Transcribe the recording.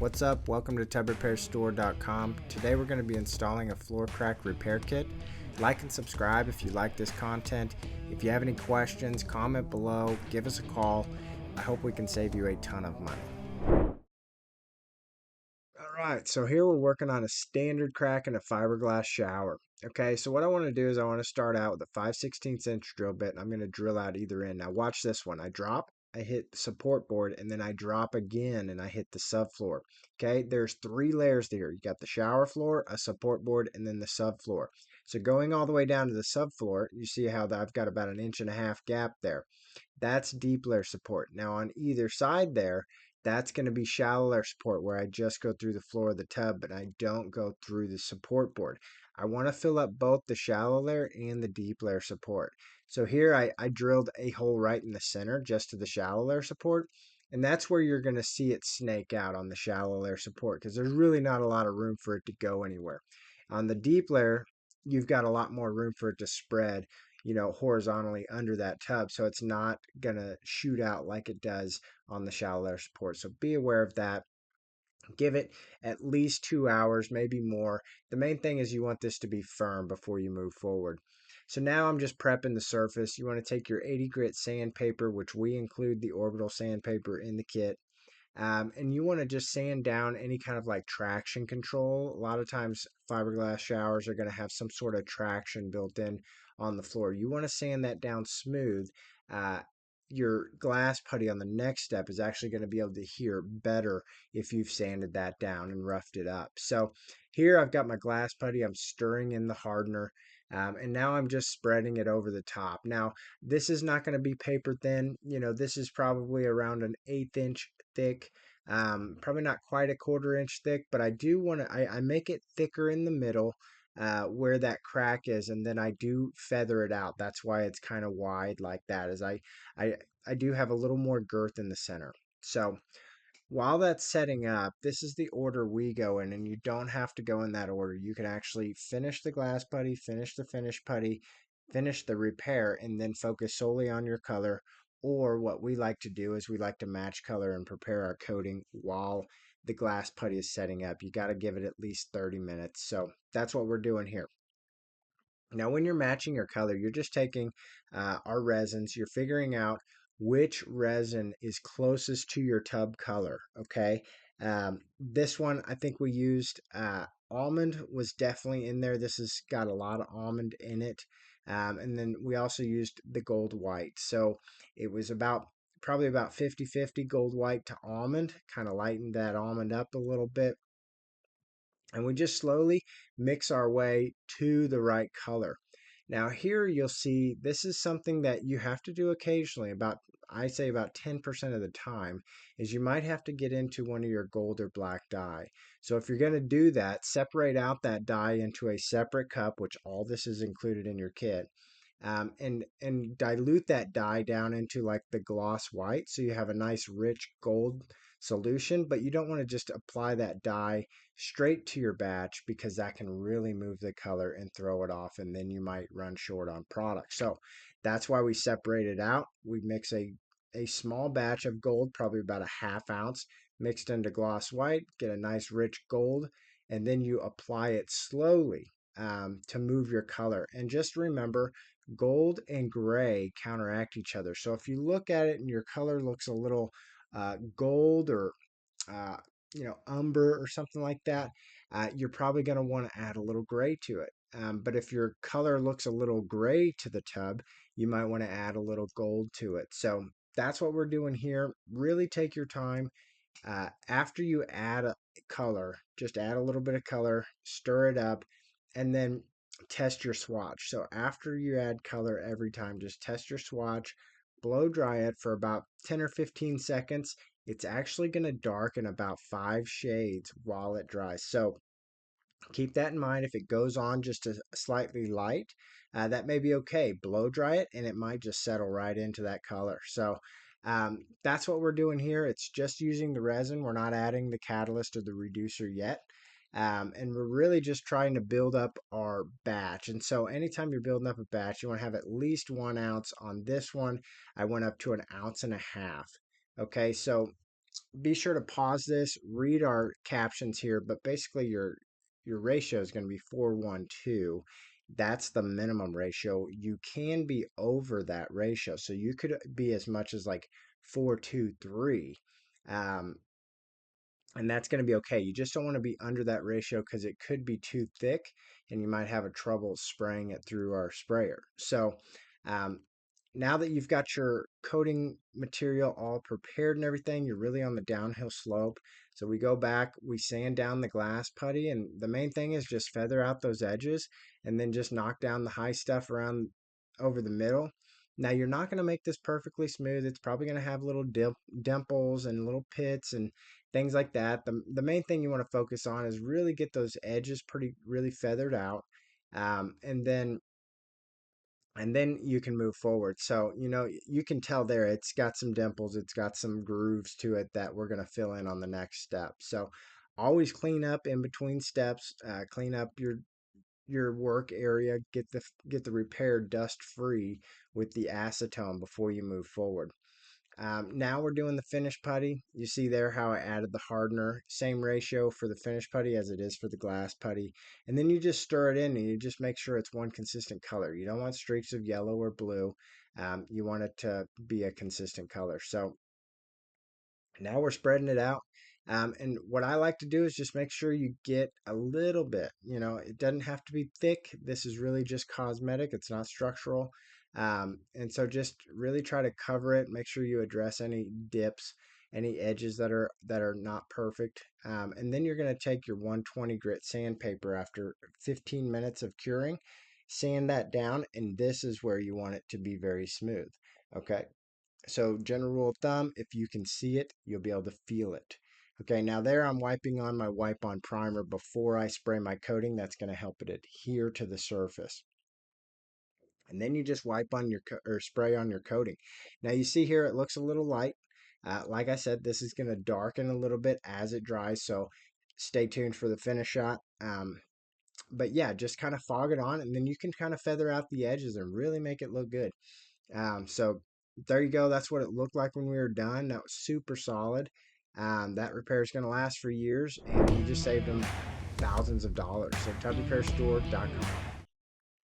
What's up? Welcome to tubrepairstore.com. Today we're going to be installing a floor crack repair kit. Like and subscribe if you like this content. If you have any questions, comment below, give us a call. I hope we can save you a ton of money. Alright, so here we're working on a standard crack in a fiberglass shower. Okay, so what I want to do is I want to start out with a 5/16 inch drill bit, and I'm going to drill out either end. Now watch this one. I drop, I hit the support board, and then I drop again and I hit the subfloor. Okay, there's three layers there. You got the shower floor, a support board, and then the subfloor. So going all the way down to the subfloor, you see how I've got about an 1.5 inch gap there. That's deep layer support. Now on either side there, that's going to be shallow layer support where I just go through the floor of the tub, but I don't go through the support board. I want to fill up both the shallow layer and the deep layer support. So here I drilled a hole right in the center just to the shallow layer support. And that's where you're going to see it snake out on the shallow layer support because there's really not a lot of room for it to go anywhere. On the deep layer, you've got a lot more room for it to spread, horizontally under that tub. So it's not going to shoot out like it does on the shallow layer support. So be aware of that. Give it at least 2 hours, maybe more. The main thing is you want this to be firm before you move forward. So now I'm just prepping the surface. You want to take your 80 grit sandpaper, which we include the Orbital sandpaper in the kit. And you want to just sand down any kind of like traction control. A lot of times fiberglass showers are going to have some sort of traction built in on the floor. You want to sand that down smooth. Uh, your glass putty on the next step is actually going to be able to hear better if you've sanded that down and roughed it up. So here I've got my glass putty. I'm stirring in the hardener. And now I'm just spreading it over the top. Now, this is not going to be paper thin. This is probably around an 1/8 inch thick, probably not quite a 1/4 inch thick, but I do want to, I make it thicker in the middle where that crack is, and then I do feather it out. That's why it's kind of wide like that, is I, I do have a little more girth in the center. So while that's setting up, this is the order we go in, and you don't have to go in that order. You can actually finish the glass putty, finish the finish putty, finish the repair, and then focus solely on your color. Or what we like to do is we like to match color and prepare our coating while the glass putty is setting up. You got to give it at least 30 minutes. So that's what we're doing here. Now, when you're matching your color, you're just taking our resins, you're figuring out which resin is closest to your tub color, okay? This one, I think we used almond was definitely in there. This has got a lot of almond in it. And then we also used the gold white. So it was probably about 50/50 gold white to almond, kind of lightened that almond up a little bit, and we just slowly mix our way to the right color. Now here you'll see this is something that you have to do occasionally, I say about 10% of the time, is you might have to get into one of your gold or black dye. So if you're going to do that, separate out that dye into a separate cup, which all this is included in your kit, and dilute that dye down into like the gloss white, so you have a nice rich gold solution. But you don't want to just apply that dye straight to your batch because that can really move the color and throw it off, and then you might run short on product. So that's why we separate it out. We mix a small batch of gold, probably about a 1/2 ounce, mixed into gloss white, get a nice rich gold, and then you apply it slowly to move your color. And just remember, gold and gray counteract each other. So if you look at it and your color looks a little gold or uh, umber or something like that, you're probably going to want to add a little gray to it. But if your color looks a little gray to the tub, you might want to add a little gold to it. So that's what we're doing here. Really take your time. After you add a color, just add a little bit of color, stir it up, and then test your swatch. So after you add color every time, just test your swatch, blow dry it for about 10 or 15 seconds. It's actually going to darken about 5 shades while it dries. So keep that in mind. If it goes on just a slightly light, that may be okay. Blow dry it and it might just settle right into that color. So that's what we're doing here. It's just using the resin. We're not adding the catalyst or the reducer yet. And we're really just trying to build up our batch. And so anytime you're building up a batch, you want to have at least 1 ounce. On this one, I went up to 1.5 ounces. Okay, so be sure to pause this, read our captions here, but basically your ratio is going to be 4:1:2. That's the minimum ratio. You can be over that ratio. So you could be as much as like 4:2:3. Um, and that's going to be okay. You just don't want to be under that ratio because it could be too thick and you might have a trouble spraying it through our sprayer. So um, now that you've got your coating material all prepared and everything, you're really on the downhill slope. So we go back, we sand down the glass putty, and the main thing is just feather out those edges and then just knock down the high stuff around over the middle. Now you're not going to make this perfectly smooth. It's probably going to have little dimples and little pits and things like that. The main thing you want to focus on is really get those edges really feathered out, um, and then and then you can move forward. So you can tell there it's got some dimples, it's got some grooves to it that we're going to fill in on the next step. So always clean up in between steps, clean up your work area, get the repair dust free with the acetone before you move forward. Now we're doing the finish putty. You see there how I added the hardener. Same ratio for the finish putty as it is for the glass putty. And then you just stir it in and you just make sure it's one consistent color. You don't want streaks of yellow or blue. You want it to be a consistent color. So now we're spreading it out. And what I like to do is just make sure you get a little bit. It doesn't have to be thick. This is really just cosmetic. It's not structural. And so just really try to cover it. Make sure you address any dips, any edges that are not perfect. And then you're going to take your 120 grit sandpaper after 15 minutes of curing, sand that down, and this is where you want it to be very smooth. Okay. So general rule of thumb, if you can see it, you'll be able to feel it. Okay, now there I'm wiping on my wipe-on primer before I spray my coating. That's going to help it adhere to the surface. And then you just wipe on or spray on your coating. Now you see here it looks a little light. Like I said, this is going to darken a little bit as it dries, so stay tuned for the finish shot. But yeah, just kind of fog it on, and then you can kind of feather out the edges and really make it look good. So there you go. That's what it looked like when we were done. That was super solid. That repair is going to last for years, and we just saved them thousands of dollars. So tubrepairstore.com.